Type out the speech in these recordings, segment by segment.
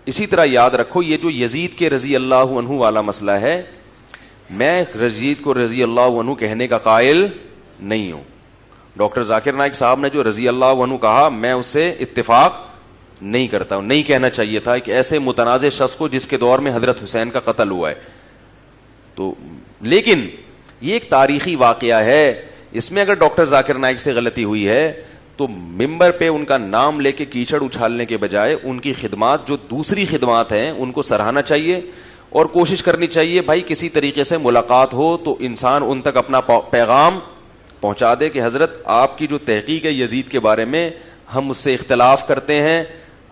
اسی طرح یاد رکھو یہ جو یزید کے رضی اللہ عنہ والا مسئلہ ہے، میں یزید کو رضی اللہ عنہ کہنے کا قائل نہیں ہوں. ڈاکٹر ذاکر نائک صاحب نے جو رضی اللہ عنہ کہا میں اس سے اتفاق نہیں کرتا ہوں. نہیں کہنا چاہیے تھا کہ ایسے متنازع شخص کو جس کے دور میں حضرت حسین کا قتل ہوا ہے. تو لیکن یہ ایک تاریخی واقعہ ہے، اس میں اگر ڈاکٹر ذاکر نائک سے غلطی ہوئی ہے تو ممبر پہ ان کا نام لے کے کیچڑ اچھالنے کے بجائے ان کی خدمات جو دوسری خدمات ہیں ان کو سراہنا چاہیے اور کوشش کرنی چاہیے بھائی کسی طریقے سے ملاقات ہو تو انسان ان تک اپنا پیغام پہنچا دے کہ حضرت آپ کی جو تحقیق ہے یزید کے بارے میں ہم اس سے اختلاف کرتے ہیں،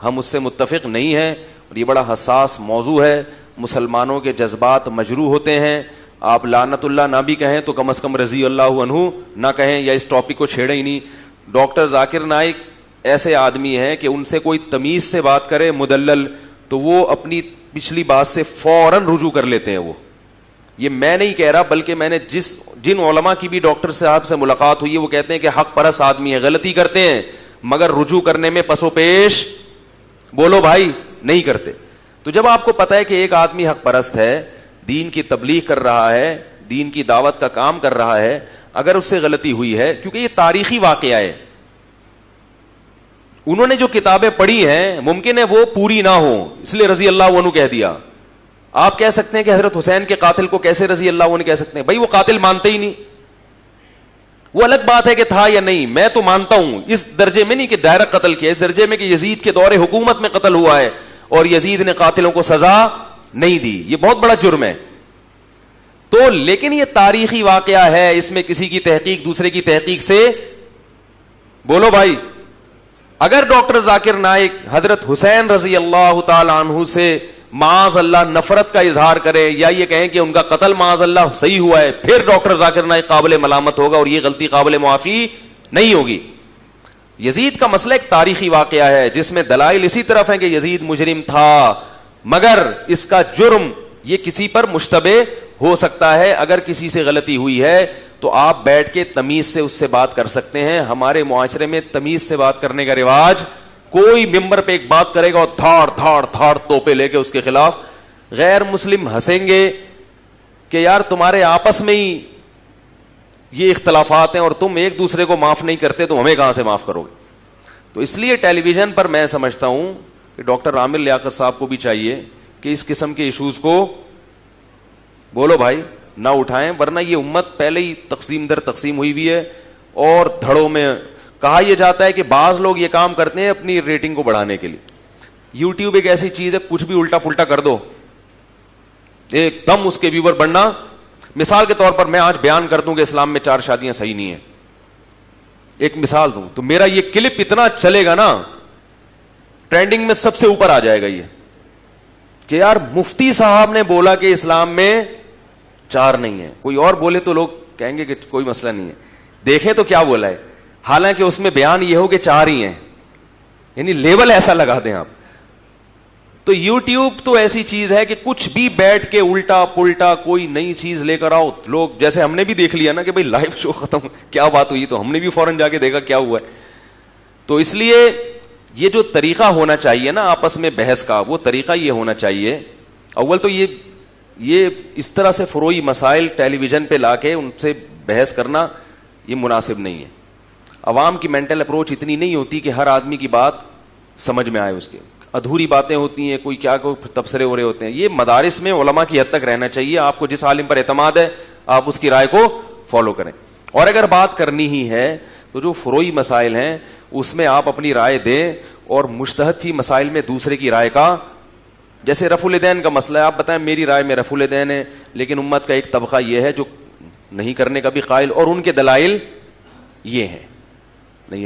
ہم اس سے متفق نہیں ہیں، اور یہ بڑا حساس موضوع ہے، مسلمانوں کے جذبات مجروح ہوتے ہیں. آپ لعنت اللہ نہ بھی کہیں تو کم از کم رضی اللہ عنہ نہ کہیں یا اس ٹاپک کو چھیڑیں ہی نہیں. ڈاکٹر ذاکر نائک ایسے آدمی ہیں کہ ان سے کوئی تمیز سے بات کرے مدلل تو وہ اپنی پچھلی بات سے فوراً رجوع کر لیتے ہیں. وہ یہ میں نہیں کہہ رہا بلکہ میں نے جن علماء کی بھی ڈاکٹر صاحب سے ملاقات ہوئی ہے وہ کہتے ہیں کہ حق پرست آدمی ہے، غلطی کرتے ہیں مگر رجوع کرنے میں پسو پیش بولو بھائی نہیں کرتے. تو جب آپ کو پتا ہے کہ ایک آدمی حق پرست ہے، دین کی تبلیغ کر رہا ہے، دین کی دعوت کا کام کر رہا ہے، اگر اس سے غلطی ہوئی ہے کیونکہ یہ تاریخی واقعہ ہے، انہوں نے جو کتابیں پڑھی ہیں ممکن ہے وہ پوری نہ ہوں اس لیے رضی اللہ عنہ کہہ دیا. آپ کہہ سکتے ہیں کہ حضرت حسین کے قاتل کو کیسے رضی اللہ عنہ کہہ سکتے ہیں؟ بھائی وہ قاتل مانتے ہی نہیں. وہ الگ بات ہے کہ تھا یا نہیں، میں تو مانتا ہوں اس درجے میں نہیں کہ ڈائریکٹ قتل کیا، اس درجے میں کہ یزید کے دور حکومت میں قتل ہوا ہے اور یزید نے قاتلوں کو سزا نہیں دی، یہ بہت بڑا جرم ہے. تو لیکن یہ تاریخی واقعہ ہے، اس میں کسی کی تحقیق دوسرے کی تحقیق سے بولو بھائی. اگر ڈاکٹر ذاکر نائک حضرت حسین رضی اللہ تعالی عنہ سے معاذ اللہ نفرت کا اظہار کرے یا یہ کہیں کہ ان کا قتل معاذ اللہ صحیح ہوا ہے، پھر ڈاکٹر ذاکر نائک قابل ملامت ہوگا اور یہ غلطی قابل معافی نہیں ہوگی. یزید کا مسئلہ ایک تاریخی واقعہ ہے جس میں دلائل اسی طرف ہیں کہ یزید مجرم تھا، مگر اس کا جرم یہ کسی پر مشتبہ ہو سکتا ہے. اگر کسی سے غلطی ہوئی ہے تو آپ بیٹھ کے تمیز سے اس سے بات کر سکتے ہیں. ہمارے معاشرے میں تمیز سے بات کرنے کا رواج، کوئی ممبر پہ ایک بات کرے گا اور تھاڑ توپے لے کے اس کے خلاف، غیر مسلم ہنسیں گے کہ یار تمہارے آپس میں ہی یہ اختلافات ہیں اور تم ایک دوسرے کو معاف نہیں کرتے تو ہمیں کہاں سے معاف کرو گے. تو اس لیے ٹیلی ویژن پر میں سمجھتا ہوں کہ ڈاکٹر عامر لیاقت صاحب کو بھی چاہیے کہ اس قسم کے ایشوز کو بولو بھائی نہ اٹھائیں، ورنہ یہ امت پہلے ہی تقسیم در تقسیم ہوئی ہوئی ہے. اور دھڑوں میں کہا یہ جاتا ہے کہ بعض لوگ یہ کام کرتے ہیں اپنی ریٹنگ کو بڑھانے کے لیے. یوٹیوب ایک ایسی چیز ہے کچھ بھی الٹا پلٹا کر دو ایک دم اس کے ویور بڑھنا. مثال کے طور پر میں آج بیان کر دوں کہ اسلام میں 4 شادیاں صحیح نہیں ہیں، ایک مثال دوں تو میرا یہ کلپ اتنا چلے گا نا، ٹرینڈنگ میں سب سے اوپر آ جائے گا یہ کہ یار مفتی صاحب نے بولا کہ اسلام میں 4 نہیں ہے. کوئی اور بولے تو لوگ کہیں گے کہ کوئی مسئلہ نہیں ہے، دیکھیں تو کیا بولا ہے، حالانکہ اس میں بیان یہ ہو کہ 4 ہی ہیں، یعنی لیبل ایسا لگا دیں آپ. تو یوٹیوب تو ایسی چیز ہے کہ کچھ بھی بیٹھ کے الٹا پلٹا کوئی نئی چیز لے کر آؤ. لوگ جیسے ہم نے بھی دیکھ لیا نا کہ بھائی لائیو شو ختم کیا بات ہوئی تو ہم نے بھی فوراً جا کے دیکھا کیا ہوا ہے. تو اس لیے یہ جو طریقہ ہونا چاہیے نا آپس میں بحث کا، وہ طریقہ یہ ہونا چاہیے. اول تو یہ اس طرح سے فروعی مسائل ٹیلی ویژن پہ لا کے ان سے بحث کرنا یہ مناسب نہیں ہے. عوام کی مینٹل اپروچ اتنی نہیں ہوتی کہ ہر آدمی کی بات سمجھ میں آئے، اس کے ادھوری باتیں ہوتی ہیں، کوئی کیا کوئی تبصرے ہو رہے ہوتے ہیں. یہ مدارس میں علماء کی حد تک رہنا چاہیے. آپ کو جس عالم پر اعتماد ہے آپ اس کی رائے کو فالو کریں. اور اگر بات کرنی ہی ہے تو جو فروعی مسائل ہیں اس میں آپ اپنی رائے دیں، اور مجتہد فی مسائل میں دوسرے کی رائے کا، جیسے رفع الیدین کا مسئلہ ہے، آپ بتائیں میری رائے میں رفع الیدین ہے لیکن امت کا ایک طبقہ یہ ہے جو نہیں کرنے کا بھی قائل، اور ان کے دلائل یہ ہیں. نہیں